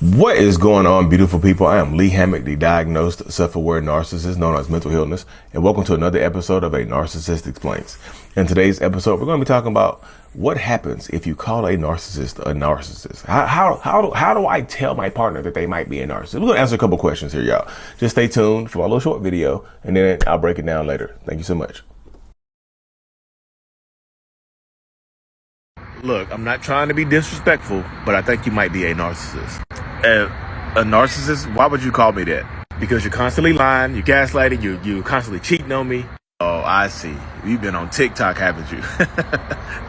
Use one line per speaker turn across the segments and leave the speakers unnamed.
What is going on, beautiful people? I am Lee Hammock, the diagnosed self-aware narcissist known as mental illness, and welcome to another episode of A Narcissist Explains. In today's episode, we're going to be talking about what happens if you call a narcissist a narcissist. How do I tell my partner that they might be a narcissist? We're going to answer a couple questions here, y'all. Just stay tuned for a little short video, and then I'll break it down later. Thank you so much. Look, I'm not trying to be disrespectful, but I think you might be a narcissist. A narcissist? Why would you call me that? Because you're constantly lying, you're gaslighting, you're constantly cheating on me. Oh, I see. You've been on TikTok, haven't you?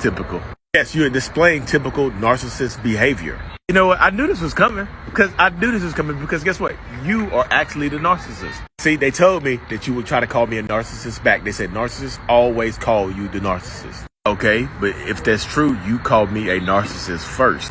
Typical. Yes, you're displaying typical narcissist behavior. You know what? I knew this was coming because guess what? You are actually the narcissist. See, they told me that you would try to call me a narcissist back. They said narcissists always call you the narcissist. Okay, but if that's true, you called me a narcissist first.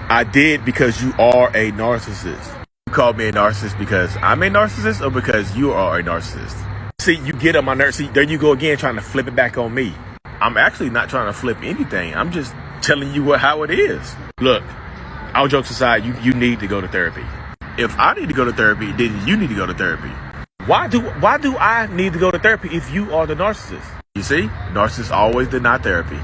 I did because you are a narcissist. You called me a narcissist because I'm a narcissist or because you are a narcissist? See, you get on my nerves. See, there you go again trying to flip it back on me. I'm actually not trying to flip anything. I'm just telling you how it is. Look, all jokes aside, you need to go to therapy. If I need to go to therapy, then you need to go to therapy. Why do I need to go to therapy if you are the narcissist? You see, narcissists always deny therapy.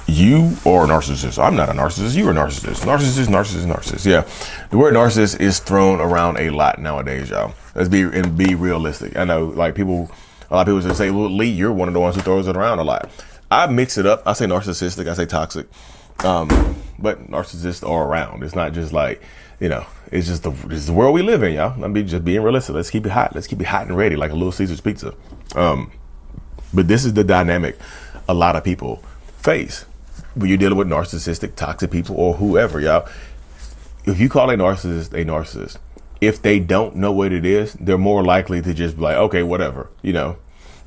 You are a narcissist. I'm not a narcissist. You're a narcissist. Narcissist. Yeah. The word narcissist is thrown around a lot nowadays, y'all. Let's be realistic. I know, like, a lot of people just say, well, Lee, you're one of the ones who throws it around a lot. I mix it up. I say narcissistic. I say toxic. But narcissists are around. It's not just like, it's just this is the world we live in, y'all. Let me just being realistic. Let's keep it hot. Let's keep it hot and ready like a Little Caesar's pizza. But this is the dynamic a lot of people face when you're dealing with narcissistic, toxic people or whoever, y'all. If you call a narcissist, if they don't know what it is, they're more likely to just be like, okay, whatever,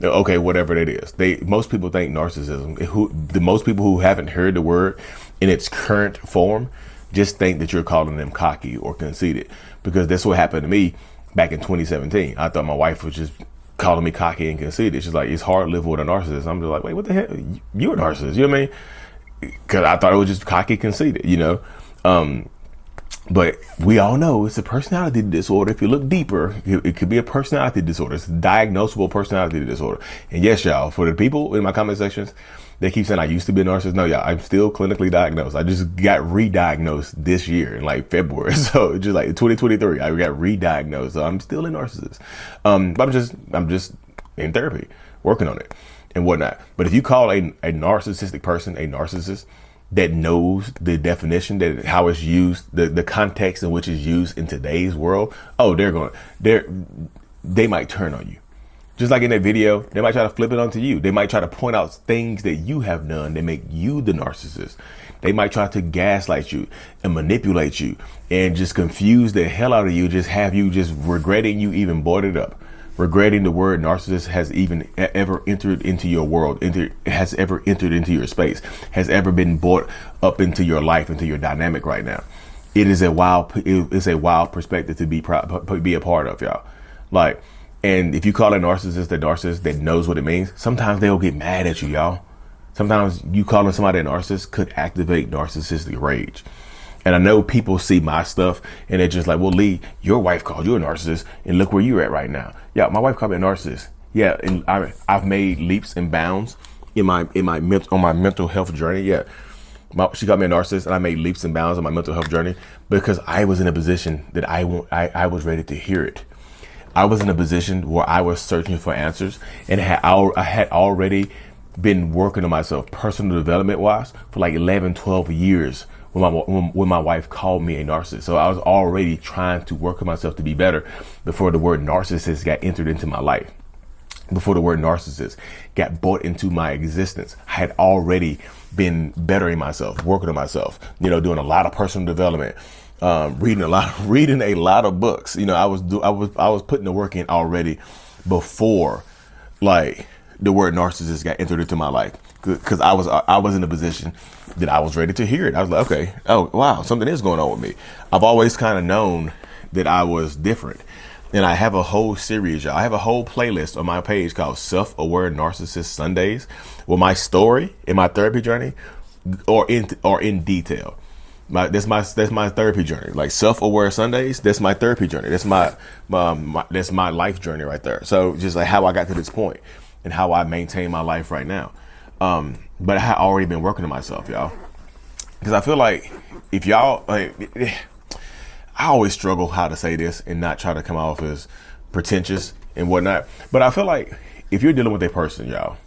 okay, whatever it is. Most people think narcissism, most people who haven't heard the word in its current form just think that you're calling them cocky or conceited, because that's what happened to me back in 2017. I thought my wife was just calling me cocky and conceited. She's like, it's hard living with a narcissist. I'm just like, wait, what the hell? You're a narcissist, you know what I mean? Because I thought it was just cocky, conceited, but we all know it's a personality disorder. If you look deeper, it could be a personality disorder. It's a diagnosable personality disorder. And yes, y'all, for the people in my comment sections, they keep saying I used to be a narcissist. No, y'all, I'm still clinically diagnosed. I just got re-diagnosed this year in like February. So just like 2023, I got re-diagnosed. So I'm still a narcissist. But I'm just in therapy, working on it and whatnot. But if you call a narcissistic person a narcissist that knows the definition, that how it's used, the context in which it's used in today's world, they might turn on you. Just like in that video, they might try to flip it onto you. They might try to point out things that you have done that make you the narcissist. They might try to gaslight you and manipulate you and just confuse the hell out of you, just have you just regretting you even brought it up. Regretting the word narcissist has even ever entered into your world, has ever entered into your space, has ever been brought up into your life, into your dynamic right now. It's a wild perspective to be a part of, y'all. Like, and if you call a narcissist that knows what it means, sometimes they'll get mad at you, y'all. Sometimes you calling somebody a narcissist could activate narcissistic rage. And I know people see my stuff and they're just like, well, Lee, your wife called you a narcissist and look where you're at right now. Yeah, my wife called me a narcissist. Yeah, and I've made leaps and bounds on my mental health journey. Yeah, she called me a narcissist and I made leaps and bounds on my mental health journey because I was in a position that I was ready to hear it. I was in a position where I was searching for answers and I had already been working on myself personal development wise for like 11, 12 years. When my wife called me a narcissist. So I was already trying to work on myself to be better before the word narcissist got entered into my life. Before the word narcissist got brought into my existence, I had already been bettering myself, working on myself, doing a lot of personal development, reading a lot of books. I was putting the work in already before like the word narcissist got entered into my life, because I was in a position that I was ready to hear it. I was like, okay, oh wow, something is going on with me. I've always kind of known that I was different. And I have a whole series, y'all. I have a whole playlist on my page called Self-Aware Narcissist Sundays, where my story in my therapy journey or in detail. That's my therapy journey. Like self-aware Sundays, that's my therapy journey. That's my life journey right there. So just like how I got to this point and how I maintain my life right now. But I had already been working on myself, y'all. Because I feel like if y'all, like, I always struggle how to say this and not try to come off as pretentious and whatnot. But I feel like if you're dealing with a person, y'all,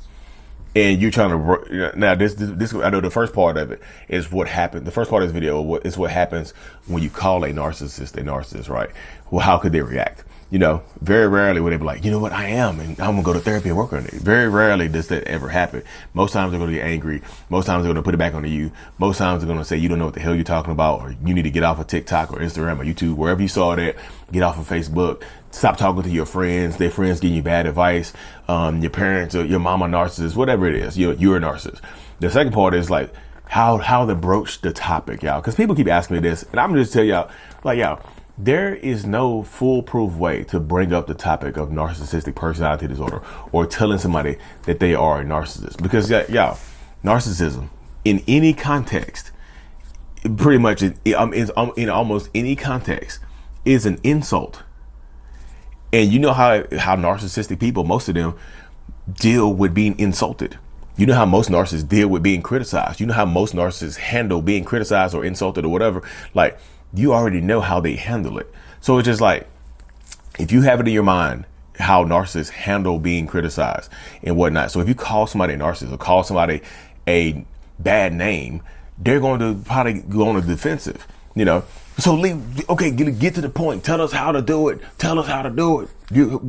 and you're trying to, now this, I know the first part of it is what happened. The first part of this video is what happens when you call a narcissist, right? Well, how could they react? You know, very rarely would they be like, you know what, I am, and I'm gonna go to therapy and work on it. Very rarely does that ever happen. Most times they're gonna get angry. Most times they're gonna put it back onto you. Most times they're gonna say, you don't know what the hell you're talking about, or you need to get off of TikTok or Instagram or YouTube, wherever you saw that, get off of Facebook. Stop talking to your friends. Their friends giving you bad advice. Your parents or your mama narcissist, whatever it is, you're a narcissist. The second part is like how to broach the topic, y'all. Because people keep asking me this, and I'm just tell y'all, like, y'all, there is no foolproof way to bring up the topic of narcissistic personality disorder or telling somebody that they are a narcissist. Because, y'all, narcissism in any context, pretty much in almost any context, is an insult. And you know how narcissistic people, most of them, deal with being insulted. You know how most narcissists deal with being criticized. You know how most narcissists handle being criticized or insulted or whatever. Like, you already know how they handle it. So it's just like, if you have it in your mind how narcissists handle being criticized and whatnot. So if you call somebody a narcissist or call somebody a bad name, they're going to probably go on the defensive, you know. So get to the point. Tell us how to do it. Tell us how to do it.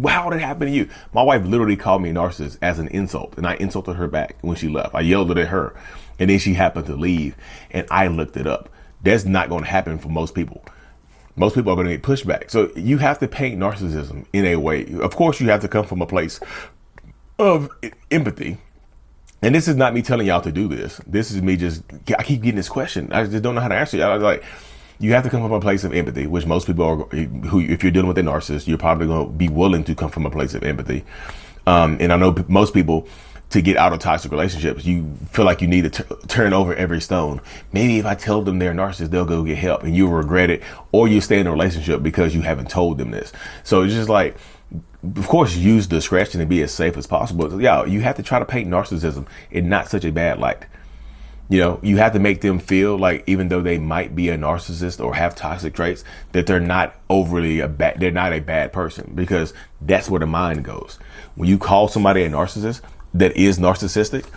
How did it happen to you? My wife literally called me a narcissist as an insult, and I insulted her back when she left. I yelled it at her, and then she happened to leave, and I looked it up. That's not going to happen for most people. Most people are going to get pushback. So you have to paint narcissism in a way. Of course, you have to come from a place of empathy. And this is not me telling y'all to do this. This is me I keep getting this question. I just don't know how to answer it. I was like, you have to come from a place of empathy, which most people are, who, if you're dealing with a narcissist, you're probably going to be willing to come from a place of empathy. And I know most people, to get out of toxic relationships, you feel like you need to turn over every stone. Maybe if I tell them they're narcissists, they'll go get help, and you'll regret it, or you stay in a relationship because you haven't told them this. So it's just like, of course, use discretion and be as safe as possible. So, yeah, you have to try to paint narcissism in not such a bad light. You know, you have to make them feel like, even though they might be a narcissist or have toxic traits, that they're not they're not a bad person, because that's where the mind goes. When you call somebody a narcissist that is narcissistic,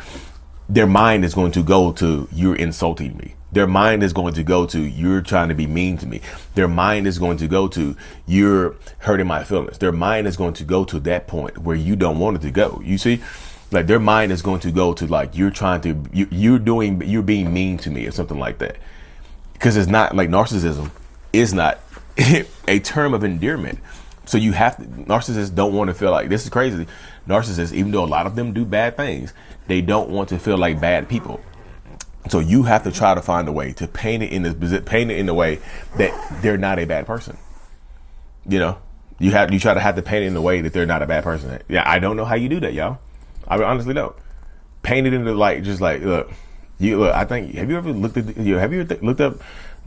their mind is going to go to, you're insulting me. Their mind is going to go to, you're trying to be mean to me. Their mind is going to go to, you're hurting my feelings. Their mind is going to go to that point where you don't want it to go. You see, like, their mind is going to go to, like, you're being mean to me or something like that. Because it's not, like, narcissism is not a term of endearment. So narcissists don't want to feel like, this is crazy. Narcissists, even though a lot of them do bad things, they don't want to feel like bad people. So you have to try to find a way to paint it in the way that they're not a bad person. You know, you try to have to paint it in the way that they're not a bad person. Yeah, I don't know how you do that, y'all. I honestly don't. Paint it in the light, just like, look. I think, have you ever looked up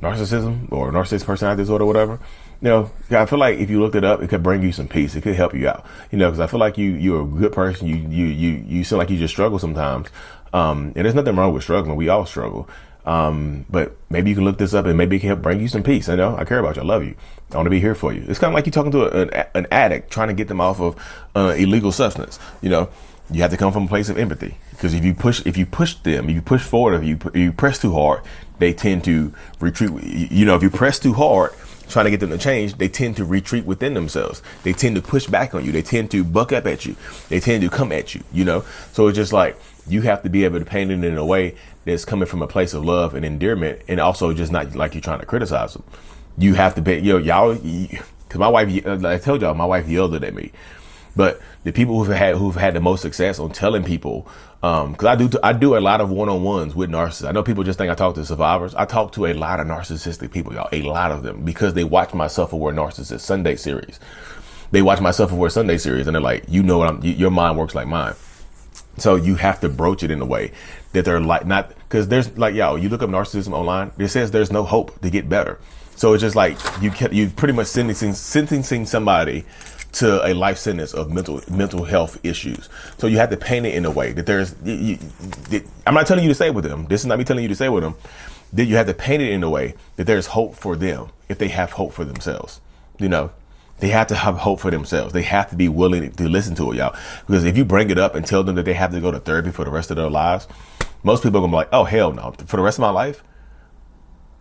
narcissism or narcissistic personality disorder or whatever? You know, I feel like if you looked it up, it could bring you some peace. It could help you out. You know, because I feel like you're a good person. You seem like you just struggle sometimes. And there's nothing wrong with struggling. We all struggle. But maybe you can look this up, and maybe it can help bring you some peace. I know, I care about you. I love you. I want to be here for you. It's kind of like you talking to an addict, trying to get them off of illegal substance. You know, you have to come from a place of empathy, because if you push forward, if you press too hard, they tend to retreat. You know, if you press too hard, trying to get them to change, they tend to retreat within themselves. They tend to push back on you. They tend to buck up at you. They tend to come at you, you know? So it's just like, you have to be able to paint it in a way that's coming from a place of love and endearment, and also just not like you're trying to criticize them. You have to be, y'all, because my wife, I told y'all, my wife yelled at me. But the people who've had the most success on telling people, because I do a lot of one-on-ones with narcissists. I know people just think I talk to survivors. I talk to a lot of narcissistic people, y'all, a lot of them, because they watch my Self-Aware Narcissist Sunday series. They watch my Self-Aware Sunday series, and they're like, you know what, your mind works like mine. So you have to broach it in a way that they're like not, because there's like, yo, you look up narcissism online, it says there's no hope to get better. So it's just like you pretty much sentencing somebody to a life sentence of mental health issues. So you have to paint it in a way that I'm not telling you to stay with them. This is not me telling you to stay with them. That you have to paint it in a way that there's hope for them if they have hope for themselves. You know, they have to have hope for themselves. They have to be willing to listen to it, y'all. Because if you bring it up and tell them that they have to go to therapy for the rest of their lives, most people are gonna be like, oh, hell no. For the rest of my life,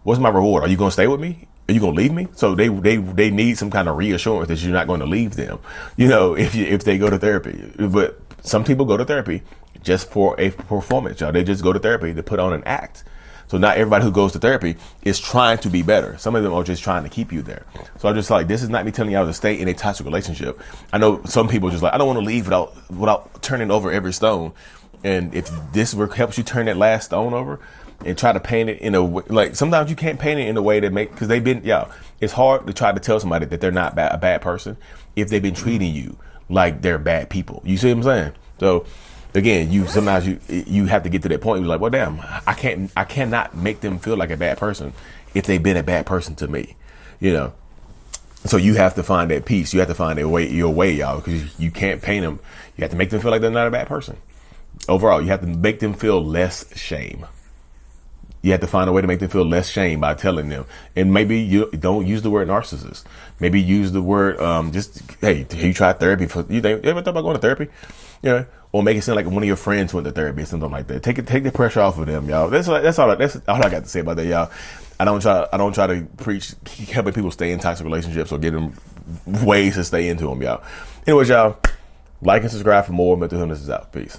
what's my reward? Are you gonna stay with me? Are you gonna leave me? So they need some kind of reassurance that you're not going to leave them, you know, if they go to therapy. But some people go to therapy just for a performance, y'all. They just go to therapy to put on an act. So not everybody who goes to therapy is trying to be better. Some of them are just trying to keep you there. So I'm just like, this is not me telling you how to stay in a toxic relationship. I know some people are just like, I don't want to leave without turning over every stone. And if this work helps you turn that last stone over, and try to paint it in a way, like sometimes you can't paint it in a way that because it's hard to try to tell somebody that they're not a bad person if they've been treating you like they're bad people. You see what I'm saying? So again, sometimes you have to get to that point. You're like, well, damn, I cannot make them feel like a bad person if they've been a bad person to me, you know? So you have to find that peace. You have to find your way, y'all, because you can't paint them. You have to make them feel like they're not a bad person. Overall, you have to make them feel less shame. You have to find a way to make them feel less shame by telling them. And maybe you don't use the word narcissist. Maybe use the word, hey, you tried therapy? You ever thought about going to therapy? You know, or make it seem like one of your friends went to therapy or something like that. Take the pressure off of them, y'all. That's all I got to say about that, y'all. I don't try to preach helping people stay in toxic relationships or give them ways to stay into them, y'all. Anyways, y'all, like and subscribe for more mental illness is out. Peace.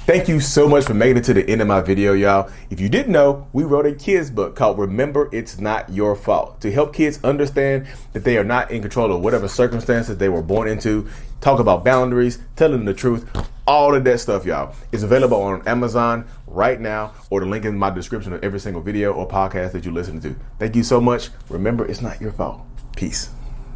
Thank you so much for making it to the end of my video, y'all. If you didn't know, we wrote a kids book called Remember It's Not Your Fault to help kids understand that they are not in control of whatever circumstances they were born into, talk about boundaries, tell them the truth, all of that stuff, y'all. It's available on Amazon right now, or the link in my description of every single video or podcast that you listen to. Thank you so much. Remember, it's not your fault. Peace.